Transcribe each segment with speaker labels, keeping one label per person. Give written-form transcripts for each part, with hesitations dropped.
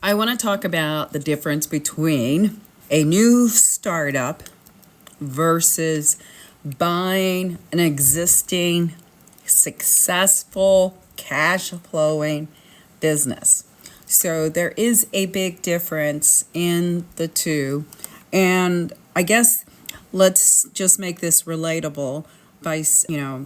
Speaker 1: I want to talk about the difference between a new startup versus buying an existing successful cash flowing business. So there is a big difference in the two. And I guess let's just make this relatable by,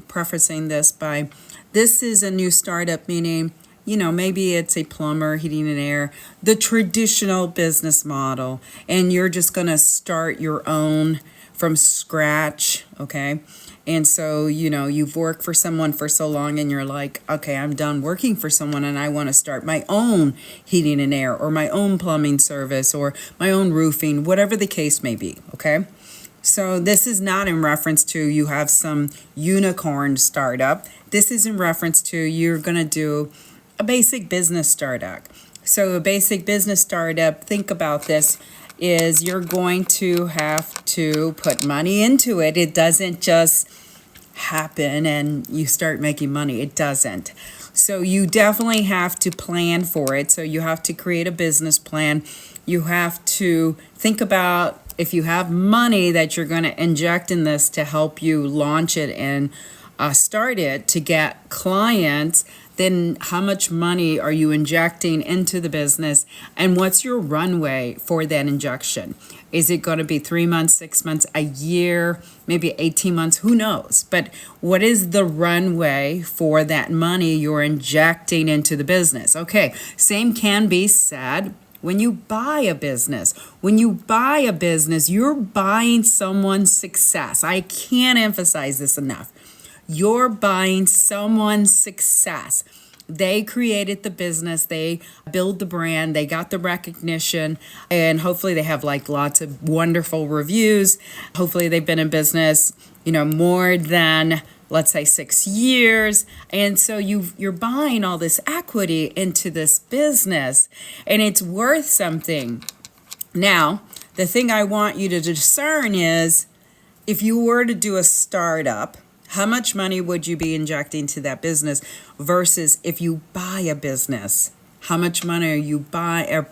Speaker 1: prefacing this by this is a new startup, meaning maybe it's a plumber, heating and air, the traditional business model, and you're just going to start your own from scratch, okay? And so, you've worked for someone for so long and you're like, okay, I'm done working for someone and I want to start my own heating and air or my own plumbing service or my own roofing, whatever the case may be, okay? So this is not in reference to you have some unicorn startup. This is in reference to you're going to do a basic business startup. So a basic business startup, think about this, is you're going to have to put money into it. It doesn't just happen and you start making money. It doesn't. So you definitely have to plan for it. So you have to create a business plan. You have to think about if you have money that you're going to inject in this to help you launch it and start it to get clients, then how much money are you injecting into the business and what's your runway for that injection? Is it going to be 3 months, 6 months, a year, maybe 18 months? Who knows? But what is the runway for that money you're injecting into the business? Okay, same can be said when you buy a business. When you buy a business, you're buying someone's success. I can't emphasize this enough. You're buying someone's success. They created the business, they build the brand, they got the recognition, and hopefully they have like lots of wonderful reviews. Hopefully they've been in business, more than, let's say, 6 years. And so you're buying all this equity into this business and it's worth something. Now, the thing I want you to discern is if you were to do a startup, how much money would you be injecting to that business versus if you buy a business? How much money are you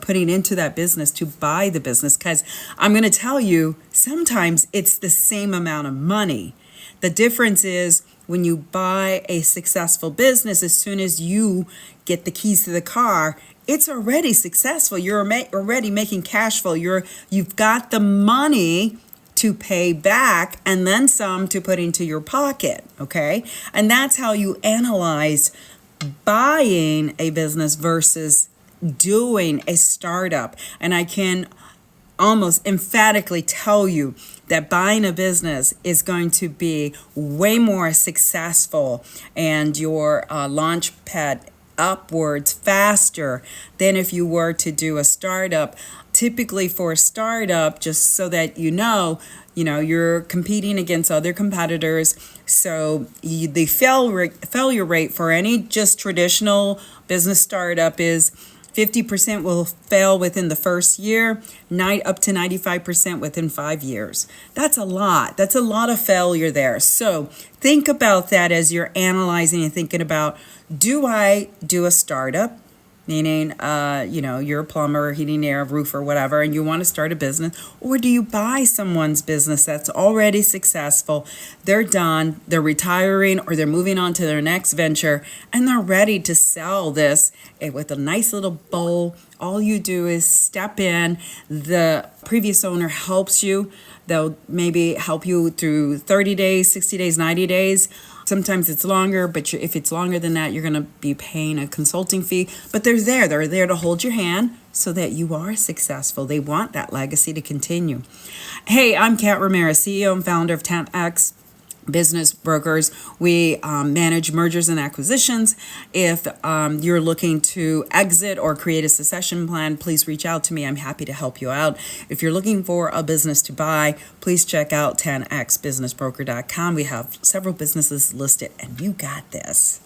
Speaker 1: putting into that business to buy the business? Because I'm going to tell you, sometimes it's the same amount of money. The difference is when you buy a successful business, as soon as you get the keys to the car, it's already successful. You're already making cash flow. You've got the money to pay back and then some to put into your pocket, okay? And that's how you analyze buying a business versus doing a startup. And I can almost emphatically tell you that buying a business is going to be way more successful and your launch pad upwards faster than if you were to do a startup. Typically for a startup, just so that you're competing against other competitors. So the failure rate for any just traditional business startup is 50% will fail within the first year, up to 95% within 5 years. That's a lot. That's a lot of failure there. So think about that as you're analyzing and thinking about, do I do a startup? Meaning, you're a plumber, heating, air, roofer, whatever, and you want to start a business, or do you buy someone's business that's already successful? They're done, they're retiring, or they're moving on to their next venture, and they're ready to sell this with a nice little bowl. All you do is step in. The previous owner helps you. They'll maybe help you through 30 days, 60 days, 90 days. Sometimes it's longer, but if it's longer than that, you're going to be paying a consulting fee. But they're there to hold your hand so that you are successful. They want that legacy to continue. Hey, I'm Kat Ramirez, CEO and founder of 10X Business Brokers. We manage mergers and acquisitions. If you're looking to exit or create a succession plan, please reach out to me. I'm happy to help you out. If you're looking for a business to buy, please check out 10xbusinessbroker.com. We have several businesses listed, and you got this.